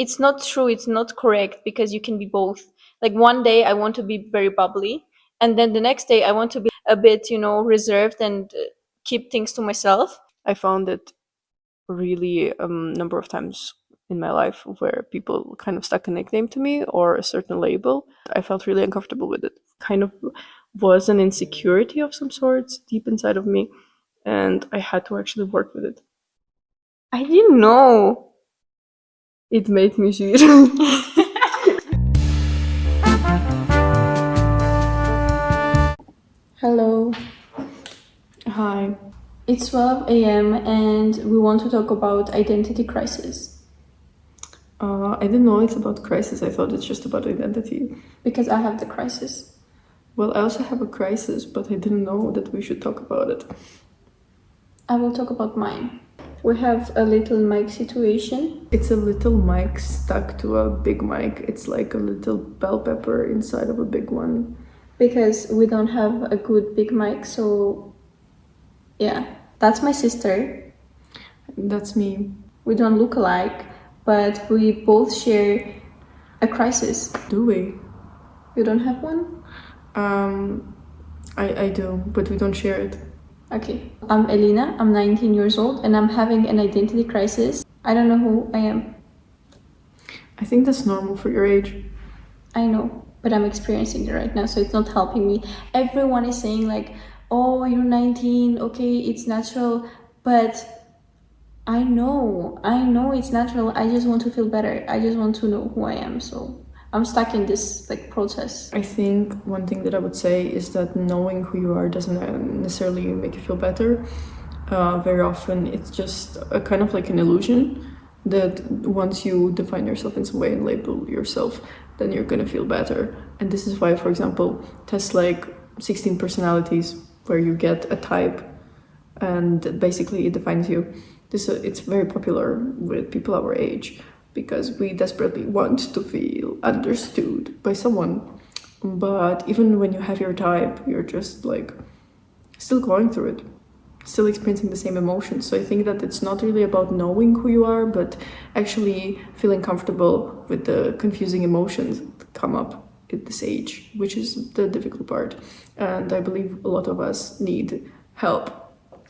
it's not true, it's not correct, because you can be both. Like one day I want to be very bubbly, and then the next day I want to be a bit, reserved and keep things to myself. I found it really number of times in my life where people kind of stuck a nickname to me or a certain label. I felt really uncomfortable with it. Kind of was an insecurity of some sorts deep inside of me, and I had to actually work with it. I didn't know. It made me shit. Hello, Hi. it's 12 a.m. and we want to talk about identity crisis I didn't know it's about crisis. I thought it's just about identity. because I have the crisis. Well, I also have a crisis, but I didn't know that we should talk about it. I will talk about mine. We have a little mic situation. It's a little mic stuck to a big mic. It's like a little bell pepper inside of a big one. Because we don't have a good big mic, so yeah. That's my sister. That's me. We don't look alike, but we both share a crisis. Do we? You don't have one? I do, but we don't share it. Okay. I'm Elena, I'm 19 years old, and I'm having an identity crisis. I don't know who I am. I think that's normal for your age. I know, but I'm experiencing it right now, so it's not helping me. Everyone is saying like, oh, you're 19, okay, it's natural, but I know it's natural. I just want to feel better. I just want to know who I am, so I'm stuck in this like process. I think one thing that I would say is that knowing who you are doesn't necessarily make you feel better. Very often it's just a kind of like an illusion that once you define yourself in some way and label yourself, then you're gonna feel better. And this is why, for example, tests like 16 personalities, where you get a type and basically it defines you. It's very popular with people our age because we desperately want to feel understood by someone. But even when you have your type, you're just like still going through it, still experiencing the same emotions. So I think that it's not really about knowing who you are, but actually feeling comfortable with the confusing emotions that come up at this age, which is the difficult part. And I believe a lot of us need help.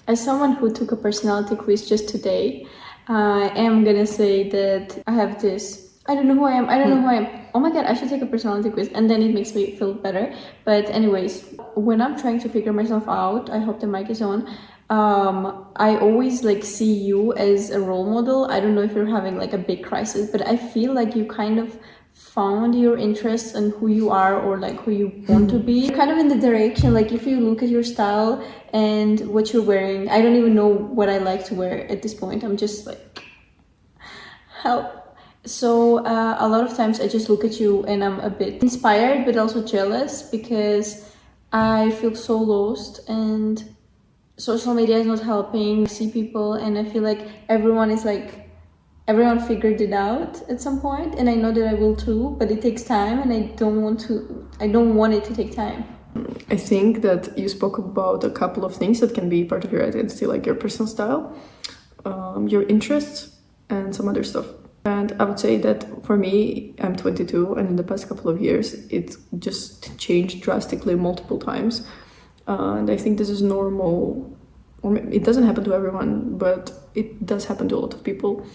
As someone who took a personality quiz just today, I am gonna say that I have this. I don't know who I am. I don't know who I am. Oh my god, I should take a personality quiz, and then it makes me feel better. But anyways, when I'm trying to figure myself out, I hope the mic is on. I always like see you as a role model. I don't know if you're having like a big crisis, but I feel like you kind of found your interests and who you are, or like who you want to be. You're kind of in the direction, like if you look at your style and what you're wearing, I don't even know what I like to wear at this point. I'm just like, help. So a lot of times I just look at you and I'm a bit inspired but also jealous because I feel so lost and social media is not helping. I see people and I feel like everyone figured it out at some point, and I know that I will too, but it takes time and I don't want it to take time. I think that you spoke about a couple of things that can be part of your identity, like your personal style, your interests, and some other stuff. And I would say that for me, I'm 22, and in the past couple of years, it just changed drastically multiple times. And I think this is normal, or it doesn't happen to everyone, but it does happen to a lot of people.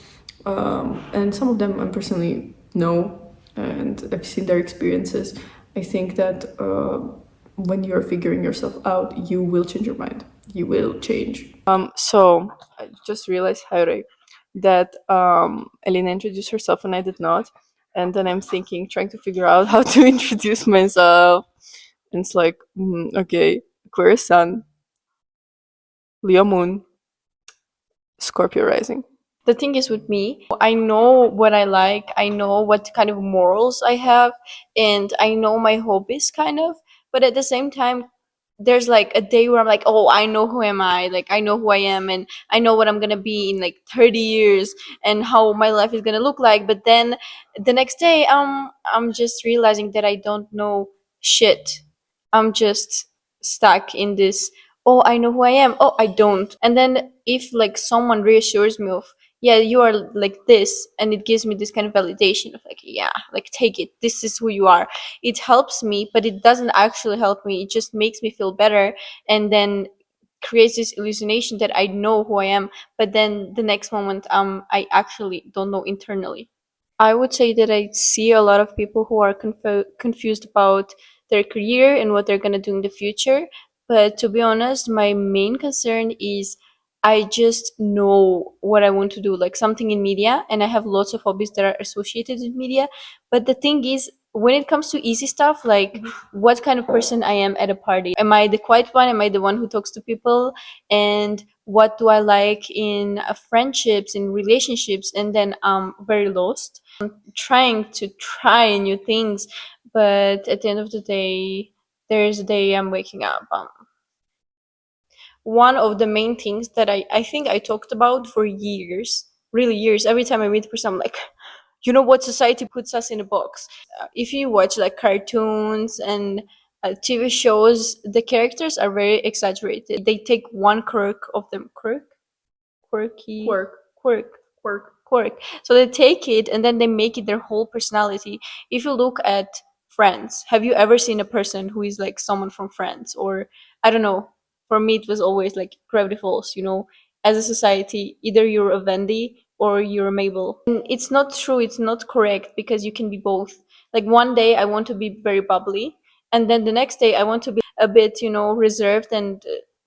And some of them I personally know, and I've seen their experiences. I think that when you're figuring yourself out, you will change your mind. You will change. So I just realized, Jaire, that Elena introduced herself and I did not. And then I'm trying to figure out how to introduce myself. And it's like, okay, Aquarius Sun, Leo Moon, Scorpio Rising. The thing is with me, I know what I like, I know what kind of morals I have, and I know my hobbies kind of, but at the same time, there's like a day where I'm like, oh, I know who am I, like I know who I am, and I know what I'm gonna be in like 30 years and how my life is gonna look like. But then the next day, I'm just realizing that I don't know shit. I'm just stuck in this, oh, I know who I am, oh, I don't. And then if like someone reassures me of, yeah, you are like this, and it gives me this kind of validation of like, yeah, like take it, this is who you are. It helps me, but it doesn't actually help me, it just makes me feel better, and then creates this hallucination that I know who I am, but then the next moment I actually don't know internally. I would say that I see a lot of people who are confused about their career and what they're going to do in the future. But to be honest, my main concern is I just know what I want to do, like something in media, and I have lots of hobbies that are associated with media. But the thing is, when it comes to easy stuff, like what kind of person I am at a party, am I the quiet one? Am I the one who talks to people? And what do I like in friendships, in relationships? And then I'm very lost trying to try new things, but at the end of the day, there's a day I'm waking up. One of the main things that I think I talked about for years, really years, every time I meet a person, I'm like, you know what, society puts us in a box. If you watch like cartoons and TV shows, the characters are very exaggerated. They take one quirk of them, quirky Quirk. quirk Quirk. quirk. So they take it and then they make it their whole personality. If you look at Friends, have you ever seen a person who is like someone from Friends? Or I don't know. For me, it was always like Gravity Falls. You know, as a society, either you're a Wendy or you're a Mabel. And it's not true. It's not correct because you can be both. Like one day I want to be very bubbly, and then the next day I want to be a bit, reserved and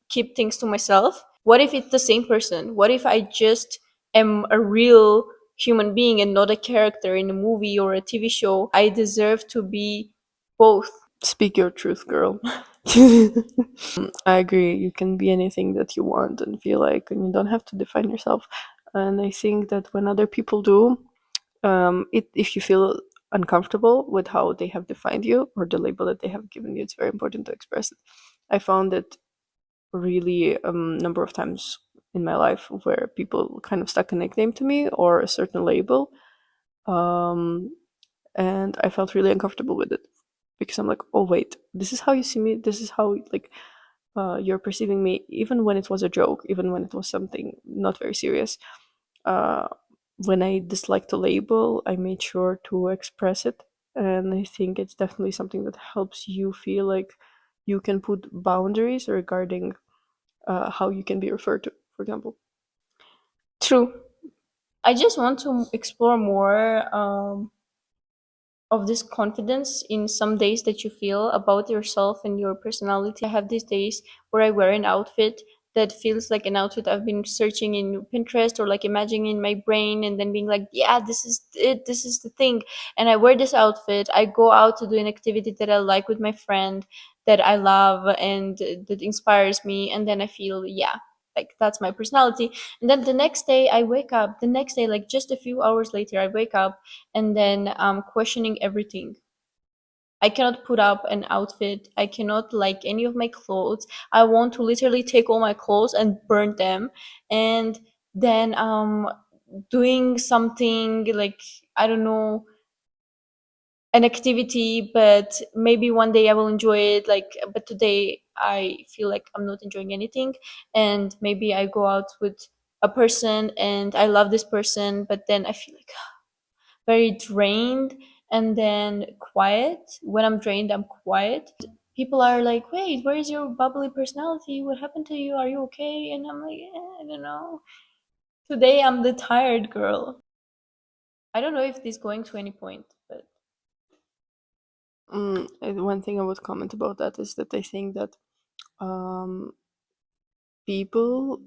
keep things to myself. What if it's the same person? What if I just am a real human being and not a character in a movie or a TV show? I deserve to be both. Speak your truth, girl. I agree. You can be anything that you want and feel like, and you don't have to define yourself. And I think that when other people do, if you feel uncomfortable with how they have defined you or the label that they have given you, it's very important to express it. I found it really number of times in my life where people kind of stuck a nickname to me or a certain label, um, and I felt really uncomfortable with it because I'm like, oh wait, this is how you see me. This is how like you're perceiving me, even when it was a joke, even when it was something not very serious. Uh, when I disliked a label, I made sure to express it, and I think it's definitely something that helps you feel like you can put boundaries regarding how you can be referred to, for example. True. I just want to explore more of this confidence in some days that you feel about yourself and your personality. I have these days where I wear an outfit that feels like an outfit I've been searching in Pinterest or like imagining in my brain and then being like, yeah, this is it, this is the thing. And I wear this outfit, I go out to do an activity that I like with my friend that I love and that inspires me, and then I feel, yeah, like that's my personality. And then the next day I wake up, the next day, like just a few hours later, I wake up and then questioning everything. I cannot put up an outfit. I cannot like any of my clothes. I want to literally take all my clothes and burn them, and then doing something like, I don't know, an activity, but maybe one day I will enjoy it. Like, but today I feel like I'm not enjoying anything, and maybe I go out with a person and I love this person, but then I feel like very drained and then quiet. When I'm drained, I'm quiet. People are like, wait, where is your bubbly personality? What happened to you? Are you okay? And I'm like, I don't know. Today I'm the tired girl. I don't know if this is going to any point, but And one thing I would comment about that is that I think that um, people,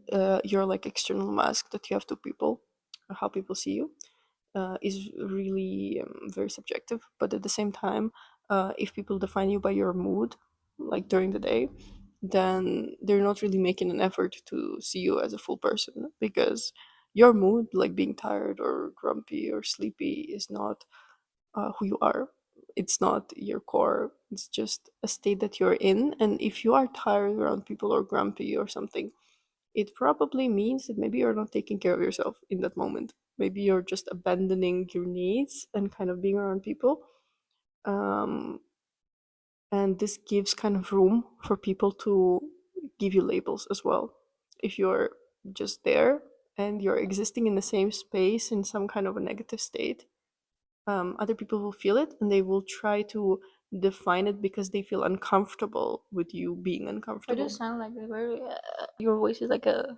your like external mask that you have to people, or how people see you, is really very subjective. But at the same time, if people define you by your mood, like during the day, then they're not really making an effort to see you as a full person because your mood, like being tired or grumpy or sleepy, is not who you are. It's not your core. It's just a state that you're in. And if you are tired around people or grumpy or something, it probably means that maybe you're not taking care of yourself in that moment. Maybe you're just abandoning your needs and kind of being around people. Um, and this gives kind of room for people to give you labels as well. If you're just there and you're existing in the same space in some kind of a negative state, other people will feel it and they will try to define it because they feel uncomfortable with you being Why do uncomfortable. you sound like a very? Your voice is like a.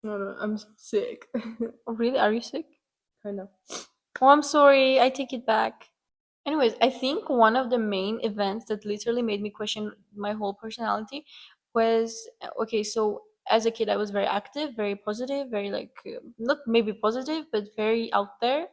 No, no, I'm sick. Oh, really? Are you sick? Kind of. Oh, I'm sorry. I take it back. Anyways, I think one of the main events that literally made me question my whole personality was okay. So as a kid, I was very active, very positive, very like not maybe positive, but very out there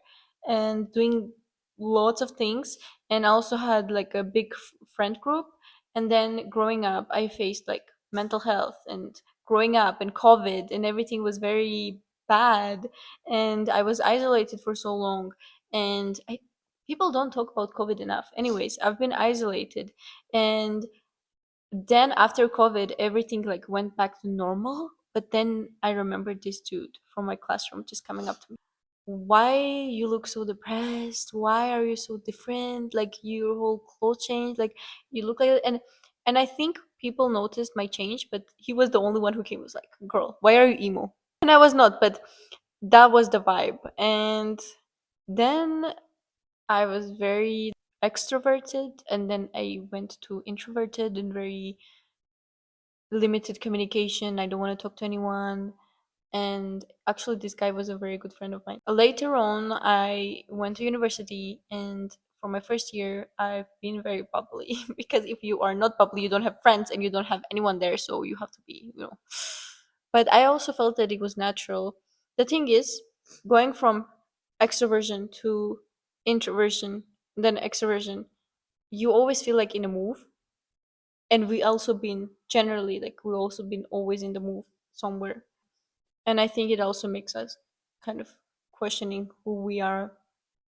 and doing lots of things. And I also had like a big friend group. And then growing up, I faced like mental health and growing up and COVID, and everything was very bad. And I was isolated for so long. And people don't talk about COVID enough. Anyways, I've been isolated, and then after COVID, everything like went back to normal. But then I remembered this dude from my classroom just coming up to me. Why you look so depressed? Why are you so different? Like your whole clothes changed. Like you look like, and I think people noticed my change, but he was the only one who came. Was like, "Girl, why are you emo?" And I was not, but that was the vibe. And then I was very extroverted, and then I went to introverted and very limited communication. I don't want to talk to anyone. And actually, this guy was a very good friend of mine. Later on, I went to university, and for my first year, I've been very bubbly because if you are not bubbly, you don't have friends and you don't have anyone there, so you have to be, you know. But I also felt that it was natural. The thing is, going from extroversion to introversion, then extroversion, you always feel like in a move. And we also been generally like we also been always in the move somewhere. And I think it also makes us kind of questioning who we are,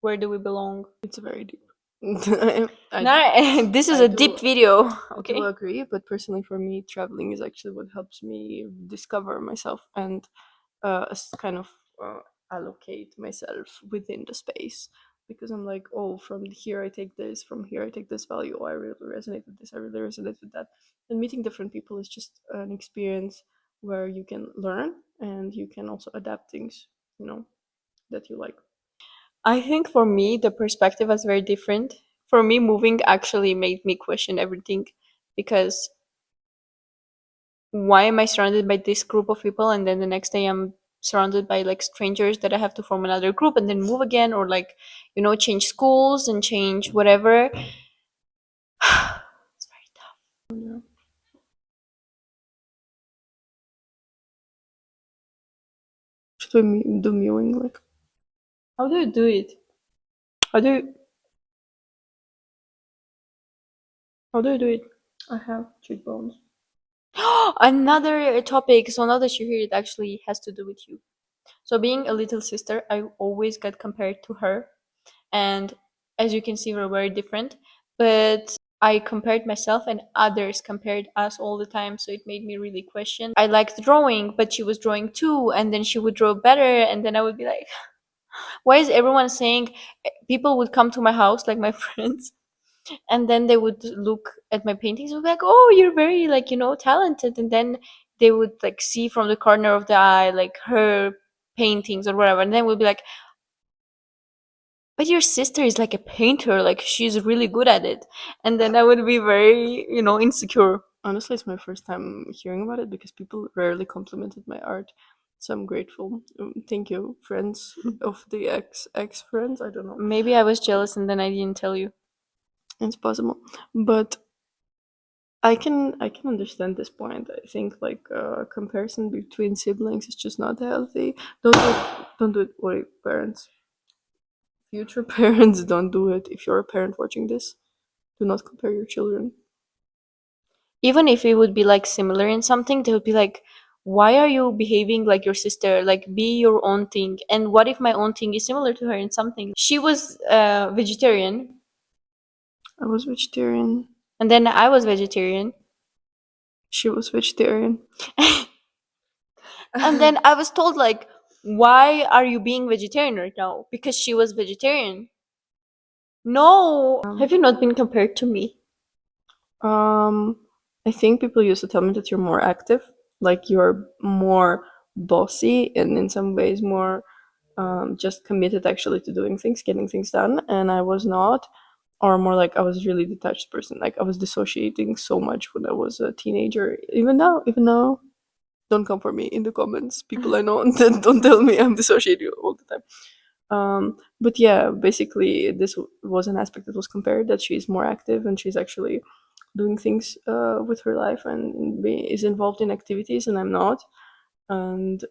where do we belong. It's very deep. I, Nah, this is I a do deep video, I do okay? agree, but personally for me, traveling is actually what helps me discover myself and kind of uh, allocate myself within the space, because I'm like, oh, from here I take this, from here I take this value. Oh, I really resonate with this. I really resonate with that. And meeting different people is just an experience where you can learn and you can also adapt things, that you like. I think for me, the perspective was very different. For me, moving actually made me question everything because why am I surrounded by this group of people and then the next day I'm surrounded by like strangers that I have to form another group and then move again or like, change schools and change whatever. It's very tough. Yeah. Should we do mewing like? How do you do it? How do you how do you do it? I have cheekbones. Another topic. So now that you hear it actually has to do with you. So being a little sister, I always got compared to her. And as you can see, we're very different. But I compared myself and others compared us all the time. So it made me really question. I liked drawing, but she was drawing too. And then she would draw better. And then I would be like, why is everyone saying people would come to my house, like my friends, and then they would look at my paintings and be like, oh, you're very like talented, and then they would like see from the corner of the eye like her paintings or whatever, and then we'll be like, but your sister is like a painter, like she's really good at it. And then I would be very insecure. Honestly, it's my first time hearing about it because people rarely complimented my art. So I'm grateful. Thank you, friends of the ex friends. I don't know. Maybe I was jealous and then I didn't tell you. It's possible, but I can understand this point. I think like comparison between siblings is just not healthy. Don't do it. Wait, parents, future parents, don't do it. If you're a parent watching this, do not compare your children. Even if it would be like similar in something, they would be like, why are you behaving like your sister? Like, be your own thing. And what if my own thing is similar to her in something? She was vegetarian, I was vegetarian. and then I was vegetarian. She was vegetarian. And then I was told, like, why are you being vegetarian right now? Because she was vegetarian. No! Have you not been compared to me? Um, I think people used to tell me that you're more active, like you're more bossy and in some ways more just committed actually to doing things, getting things done, and I was not. Or more like I was really detached person. Like I was dissociating so much when I was a teenager. Even now, don't come for me in the comments. People I know don't tell me I'm dissociating all the time. But yeah, basically, this was an aspect that was compared, that she's more active and she's actually doing things with her life and is involved in activities, and I'm not. And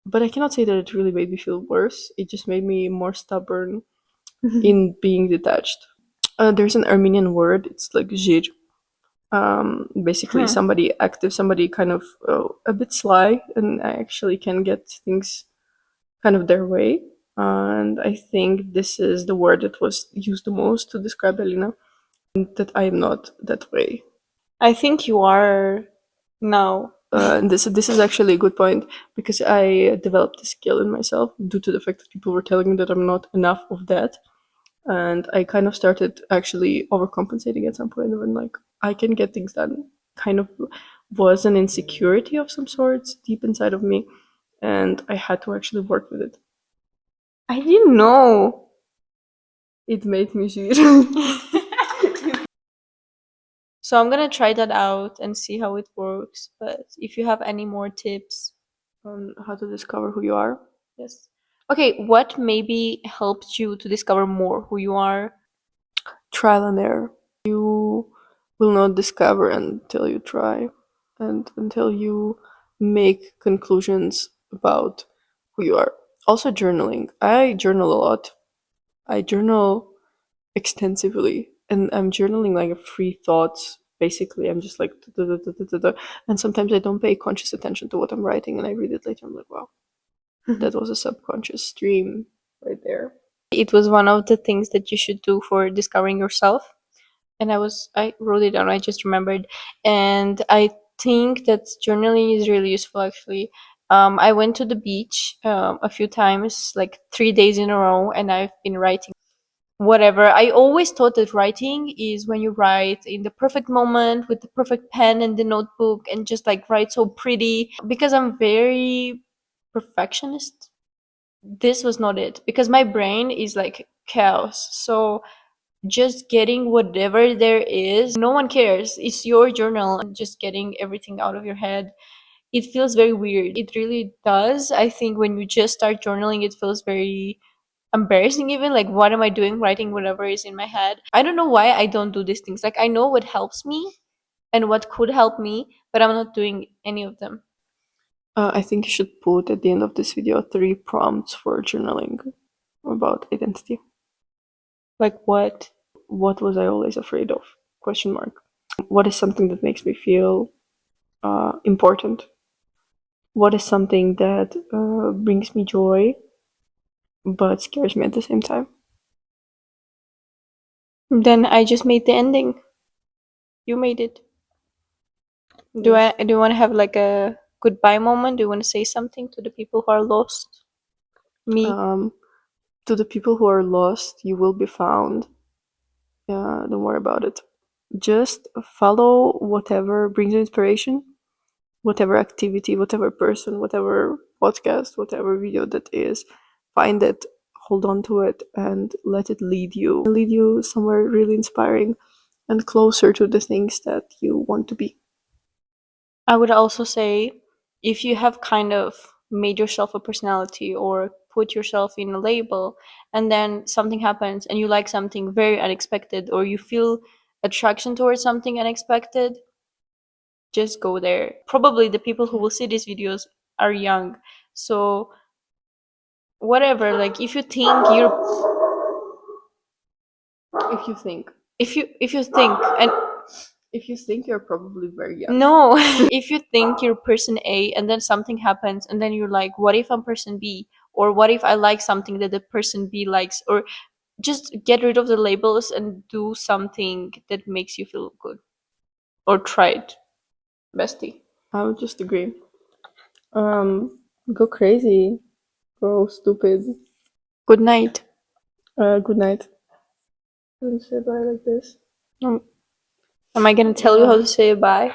but I cannot say that it really made me feel worse. It just made me more stubborn in being detached. There's an Armenian word. It's like jir. Basically, somebody active, somebody kind of a bit sly, and I actually can get things kind of their way. And I think this is the word that was used the most to describe Elena, and that I am not that way. I think you are now. And this is actually a good point because I developed a skill in myself due to the fact that people were telling me that I'm not enough of that, and I kind of started actually overcompensating at some point when like I can get things done. Kind of was an insecurity of some sorts deep inside of me, and I had to actually work with it. I didn't know. It made me shit. So I'm gonna try that out and see how it works. But if you have any more tips, On how to discover who you are. yes. Okay, what maybe helped you to discover more who you are? Trial and error. You will not discover until you try and until you make conclusions about who you are. Also, journaling. I journal a lot. I journal extensively, and I'm journaling like free thoughts. Basically, I'm just like, "Da, da, da, da, da, da," and sometimes I don't pay conscious attention to what I'm writing, and I read it later. I'm like, wow, that was a subconscious stream right there. It was one of the things that you should do for discovering yourself. And I wrote it down, I just remembered. And I think that journaling is really useful actually. I went to the beach a few times, like 3 days in a row, and I've been writing whatever. I always thought that writing is when you write in the perfect moment with the perfect pen and the notebook and just like write so pretty. Because I'm very perfectionist, this was not it, because my brain is like chaos. So just getting whatever there is, no one cares, it's your journal, and just getting everything out of your head, it feels very weird. It really does. I think when you just start journaling, it feels very embarrassing, even like, what am I doing writing whatever is in my head? I don't know why I don't do these things. Like, I know what helps me and what could help me, but I'm not doing any of them. I think you should put at the end of this video 3 prompts for journaling about identity. Like what? What was I always afraid of? Question mark. What is something that makes me feel important? What is something that brings me joy but scares me at the same time? Then I just made the ending. You made it. Yes. Do you want to have like a goodbye moment? Do you want to say something to the people who are lost? Me. Um, to the people who are lost, you will be found. Don't worry about it. Just follow whatever brings you inspiration, whatever activity, whatever person, whatever podcast, whatever video that is. Find it, hold on to it, and let it lead you. Lead you somewhere really inspiring and closer to the things that you want to be. I would also say, if you have kind of made yourself a personality or put yourself in a label, and then something happens and you like something very unexpected, or you feel attraction towards something unexpected, just go there. Probably the people who will see these videos are young. So whatever, like, if you think you're If you think, if you think and if you think you're probably very young. no, if you think you're person A and then something happens and then you're like, what if I'm person B? Or what if I like something that the person B likes? Or just get rid of the labels and do something that makes you feel good. Or try it, bestie. I would just agree. Go crazy, go stupid. Good night. Good night. Don't say bye like this. Am I gonna tell you how to say bye?